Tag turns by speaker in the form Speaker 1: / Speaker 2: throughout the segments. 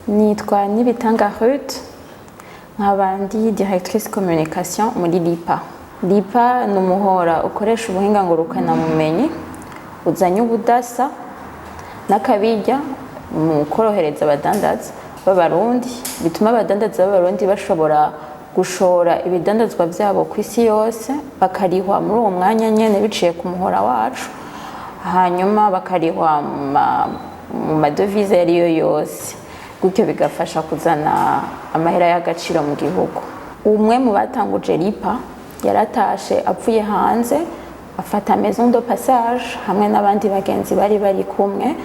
Speaker 1: Nitwa Nibitanga Ruth, nk'abandi directrice communication muri Leapa. Leapa ni umuhora ukoresha ubuhinga ngurukanabumenyi, uzanye ubudasa n'Akabirya mu kworohereza abadandaza b'Abarundi, bituma abadandaza b'Abarundi bashobora gushora ibidandazwa byabo kw'isi yose, bakarihwa muri uwo mwanya nyene biciye ku muhora wacu, hanyuma bakarihwa mu madovize yariyo yose, gutyo bigafasha kuzana amahera y'agaciro mu gihugu. Umwe mu batanguje Leapa yaratashe apfuye hanze, afata maison de passage hamwe n'abandi bagenzi bari kumwe,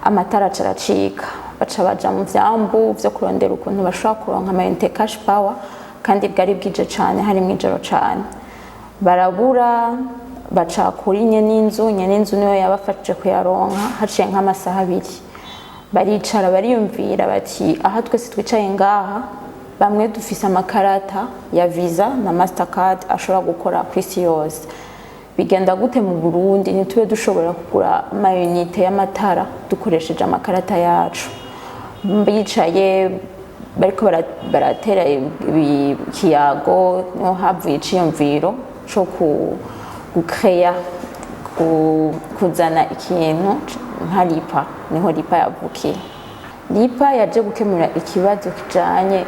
Speaker 1: amatara aracika, baca baja mu vyambu vyo kurondera ukuntu bashobora kuronka amayinite cash power, kandi bwari bwije cane, hari mw'ijoro cane. Barabura, baca kuri nyene inzu niyo yabafashije kuyaronka, haciye nk'amasaha 2. Baricara bariyumvira bati aha twese twicaye ngaha, bamwe dufise amakarata ya Visa na Mastercard ashobora gukora kw'isi yose. Bigenda gute mu Burundi ntitube dushobora kugura amayinite y'amatara dukoresheje amakarata yacu? Bicaye bariko baratera ikiyago, niho havuye iciyumviro co gucreya, kuzana ikintu nka Leapa, niho Leapa yavukiye. Leapa yaje gukemura ikibazo kijanye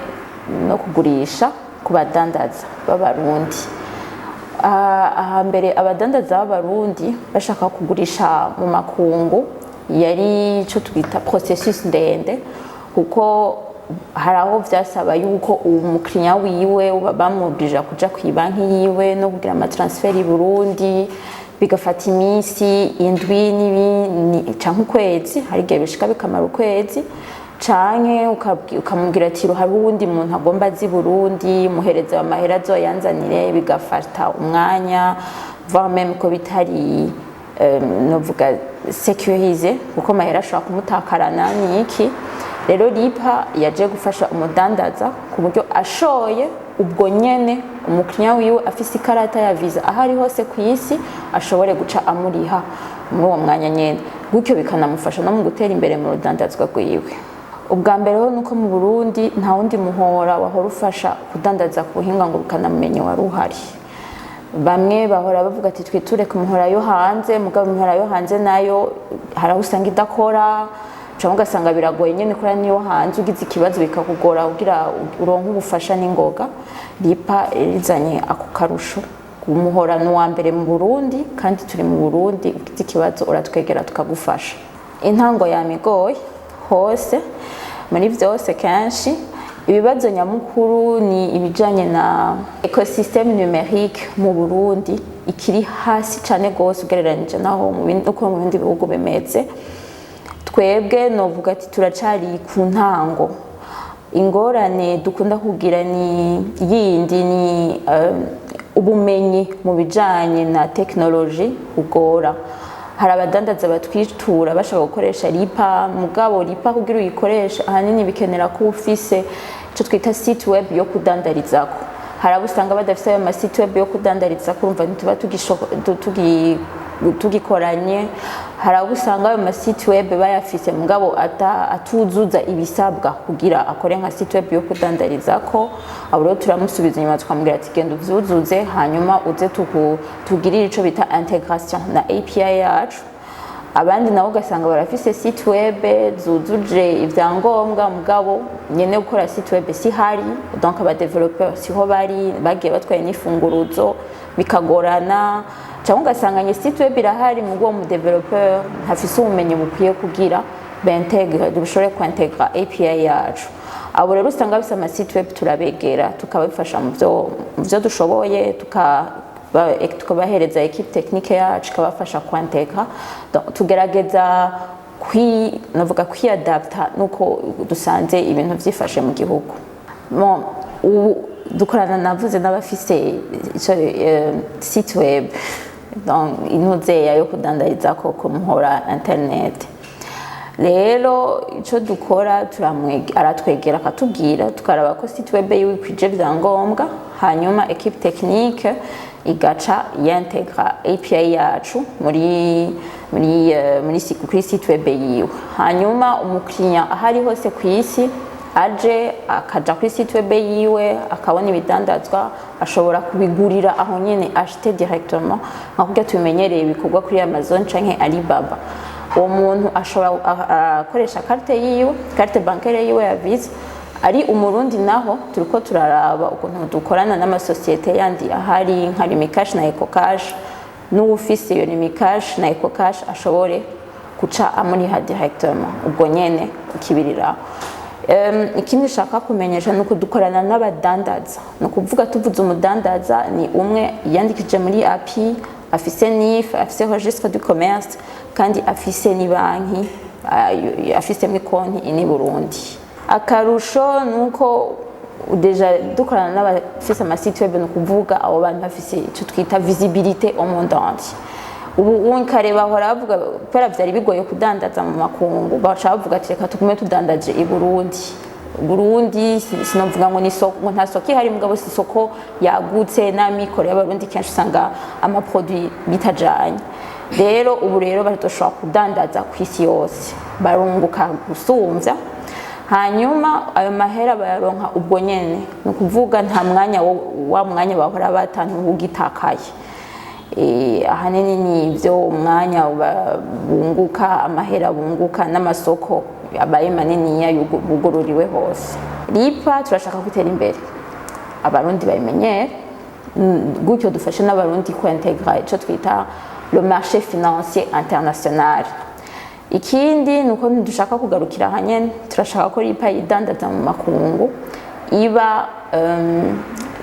Speaker 1: no kugurisha ku badandaza b'Abarundi. Ahambere abadandaza b'Abarundi bashaka kugurisha mu makungu yari ico twita processus ndende, kuko hari aho vyasaba yuko umukiriya wiwe bamubwirije kuja kw'ibanki yiwe no kugira amatransfert i Burundi, bigafata imisi indwi canke ukwezi, hari igihe bishika bikamara ukwezi, canke ukamubwira ati hari uwundi muntu agomba azi Burundi, muhereza amahera azoyanzanire, bigafata umwanya, voire même ko bitari novuga sécurisé, kuko amahera ashobora kumutakarana n'iki. Rero Leapa yaje gufasha umudandaza ku buryo ashoye ubwo nyene umukiriya wiwe afise ikarata ya Visa ahari hose kw'isi ashobore guca amuriha muri uwo mwanya nyene, gutyo bikanamufasha no mu gutera imbere mu rudandazwa rwiwe. Ubwa mbere ho nuko mu Burundi nta wundi muhora wahora ufasha kudandaza ku buhinga ngurukanabumenyi wari uhari. Bamwe bahora bavuga ati twiture ku muhora yo hanze, mugabo umuhora yo hanze nayo haraho usanga idakora, cyangwa ugasanga biragoye nyene kora niyo hanze, ugize ikibazo bikakugora kugira uronke ubufasha n'ingoga. Leapa izanye ako karusho, umuhora ni uwa mbere mu Burundi, kandi turi mu Burundi, ugize ikibazo uratwegera tukagufasha. Intango yamigoye hose, muri vyose kenshi ibibazo nyamukuru ni ibijanye na ecosystème numérique mu Burundi ikiri hasi cane gose ugereranije naho uko mu bindi bihugu bimeze. Twebwe novuga ati turacari ku ntango. Ingorane dukunda kugira ni yindi ni ubumenyi mu bijanye na technology ugora. Hari abadandaza batwitura bashaka gukoresha Leapa, mugabo Leapa kugira uyikoresha ahanini bikenera ko ufise ico twita site web yo kudandarizako. Hari abusanga badafise ayo site web yo kudandarizako, urumva ntituba tugikoranye. Hari abusanga ayo site web bayafise mugabo atuzuza ibisabwa kugira akore nka site web yo kudandarizako. Abo rero turamusubiza inyuma tukamubwira ati genda uvyuzuze, hanyuma uze tugirire ico bita integration na API yacu. Abandi nabo ugasanga barafise site web zuzuje ivyangombwa, mugabo nyene gukora site web si hari, donc aba developer siho bari, bagiye batwaye n'ifunguruzo bikagorana. Cyangwa ugasanga nye site web irahari, mugabo mu developer ntafise ubumenyi bukwiye kugira dushobore kwintegra API yacu. Abo rero usanga bise ama site web turabegera, tukabafasha mu vyo dushoboye, tukabahereza equipe technique yacu ikabafasha kwintegra. Tugerageza kwiadapta nuko dusanze ibintu vyifashe mu gihugu. Dukorana navuze n'abafise site web, donc inuzeya yo kudandarizako ku muhora internet. Rero ico dukora aratwegera akatubwira, tukaraba ko site web yiwe ikwije vyangombwa, hanyuma equipe technique igaca yintegra API yacu muri kuri site web yiwe. Hanyuma umukiriya ahari hose ku isi aje akaja kuri site web yiwe akabona ibidandazwa ashobora kubigurira aho nyene acheter directement nka kurya tubimenyereye bikorwa kuri Amazon canke Alibaba. Uwo muntu ashobora akoresha carte bancaire yiwe ya Visa. Ari umurundi naho turiko turaraba ukuntu dukorana n'amasosiyete yandi ahari nka Rimikash na Ecocash, n'ufise iyo Rimikash na Ecocash ashobore kuca amuriha directement ubwo nyene ukibirira. Ikindi nshaka kumenyesha nuko dukorana n'abadandaza, no kuvuga tuvuze umudandaza ni umwe yandikije muri API, afise NIF, afise registre du commerce kandi afise ni banki, afise mu konti ini Burundi. Akarusho nuko deja dukorana n'abafise amasite web, no kuvuga abo bantu bafise ico twita visibilité au monde entier. Ubu unkare bahora bavuga pera vyari bigoye kudandaza mu makungu, baca bavuga ati reka tugume tudandaje i Burundi sinovuga ngo ni soko, nta soko ihari mugabo si soko yagutse n'amikoro y'abarundi kenshi usanga ama produit bitajanye. Rero ubu rero batoshobora kudandaza ku isi yose, barunguka gusumvya. Hanyuma ayo mahera bayaronka ubwo nyene, no kuvuga nta mwanya wa mwanya bahora batantu ugitakaye. Ahanini ni ivyo umwanya bunguka, amahera bunguka n'amasoko abaye manini yugururiwe hose. Leapa turashaka gutera imbere, abarundi bayimenyere gutyo dufashe n'abarundi ku integra ico twita le marché financier international. Ikindi nuko dushaka kugarukira hanyene, turashaka ko Leapa idandaza mu makungu iba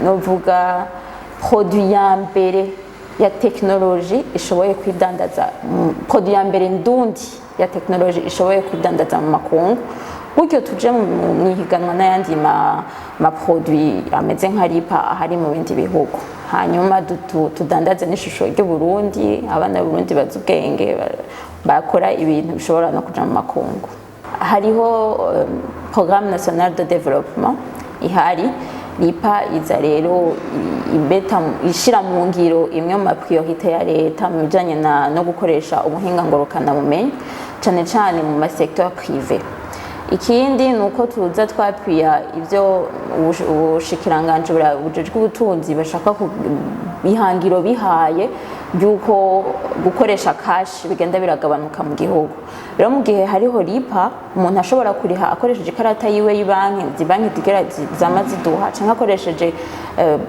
Speaker 1: novuga produit ya mbere ya technology ishoboye kwidandaza, produit ya mbere ndundi ya technology ishoboye kwidandaza mu makungu, gutyo tuje mu higanwa n'ayandi ma produit ameze nka Leapa ahari mu bindi bihugu. Hanyuma tudandaze n'ishusho ry'u Burundi, abana Burundi bazi ubwenge bakora ibintu bishobora no kuja mu makungu. Hariho programme nationale de développement ihari. Leapa iza rero ishira mu ngiro imwe mu priorité ya leta mu bijanye no gukoresha ubuhinga ngurukanabumenyi cane cane mu secteur privé. Ikindi nuko tuza twapwiya ivyo ubushikiranganje bujejwe ubutunzi bashaka bihangiro bihaye byuko gukoresha cash bigenda biragabanuka mu gihugu. Rero mu gihe hariho Leapa umuntu ashobora kuriha akoresheje ikarata yiwe y'ibanki, banki digera zamaze duha canke akoresheje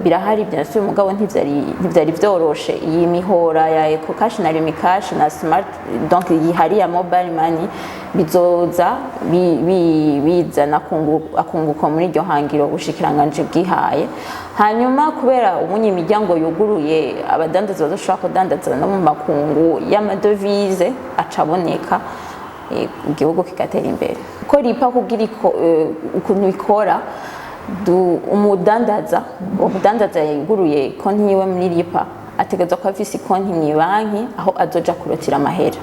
Speaker 1: birahari byasuye umugabo ntivyari vyoroshe. Iyi mihora ya Ecocash na Rimikash na Smart donc yihari ya mobile money bizoza bizana akunguko muri iryo hangiro ubushikiranganje bwihaye. Hanyuma kubera umunye imiryango yuguruye, abadandaza bazoshobora kudandaza no mu makungu y'amadovize acaboneka, igihugu kigatera imbere. Ko Leapa kugira ukuntu ikora, umudandaza yuguruye konti yiwe muri Leapa ategerezwa kuba afise konti mu banki aho azoja kurotira amahera.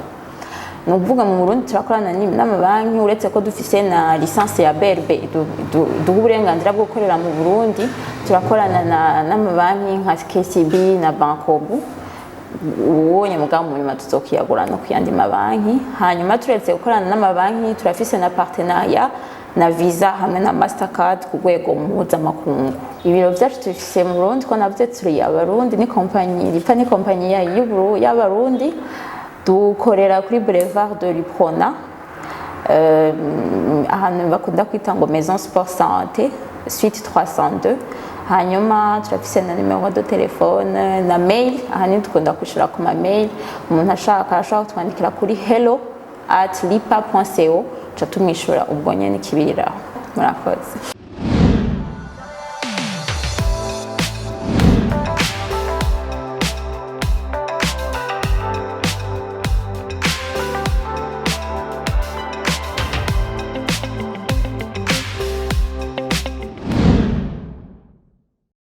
Speaker 1: Nuvuga mu Burundi turakorana n'amabanki, uretse ko dufise na licence ya BRB duha uburenganzira bwo gukorera mu Burundi, turakorana n'amabanki nka KCB na Bankobu. Ubonye mugabo mu nyuma tuzokiyagura no kuyandi mabanki. Hanyuma turetse gukorana n'amabanki turafise na partenariat na Visa hamwe na Mastercard ku rwego mpuzamakungu. Ibiro vyacu tufise mu Burundi ko navyo turi abarundi, ni kompanyi Leapa ni kompanyi y'abarundi. Dukorera kuri Boulevard de l'Iprona, ahantu bakunda kwita ngo Maison Sport Santé, suite 302. Hanyuma turafise na numero de telefone na mail, ahantu dukunda kushira ku ma mail. Umuntu ashaka kutwandikira kuri hello@leapa.co, ca tumwishura ubwo nyene kibiriraho. Murakoze.